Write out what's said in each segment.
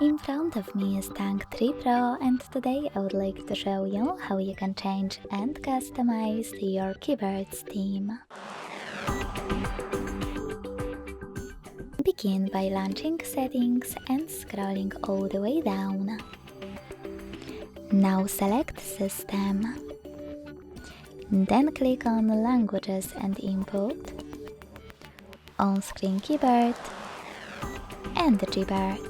In front of me is Tank 3 Pro, and today I would like to show you how you can change and customize your keyboard's theme. Begin by launching Settings and scrolling all the way down. Now select System. Then click on Languages and Input, On-Screen Keyboard, and Gboard.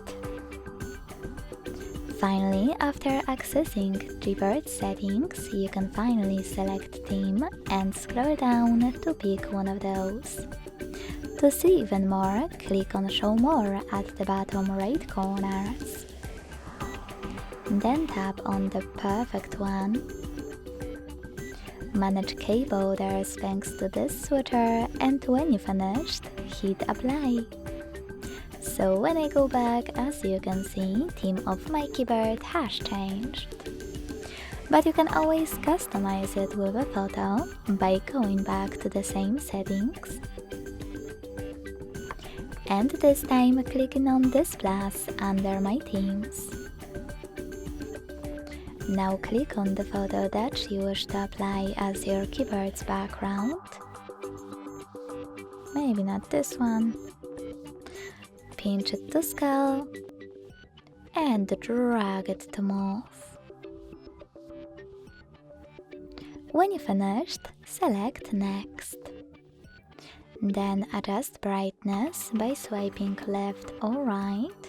Finally, after accessing Gboard settings, you can finally select Theme and scroll down to pick one of those. To see even more, click on Show More at the bottom right corners. Then tap on the perfect one. Manage key borders thanks to this switcher, and when you finished, hit Apply. So when I go back, as you can see, theme of my keyboard has changed. But you can always customize it with a photo by going back to the same settings. And this time clicking on this plus under my themes. Now click on the photo that you wish to apply as your keyboard's background. Maybe not this one. Pinch it to scale and drag it to move. When you finished, select Next. Then adjust brightness by swiping left or right.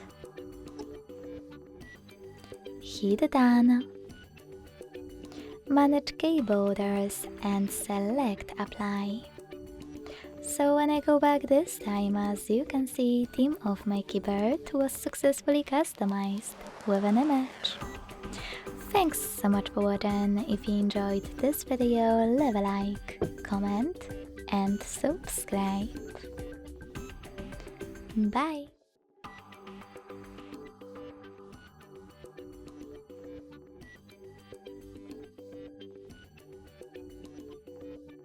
Hit Done. Manage key borders and select Apply. So when I go back this time, as you can see, theme of my keyboard was successfully customized with an image. Thanks so much for watching. If you enjoyed this video, leave a like, comment and subscribe. Bye!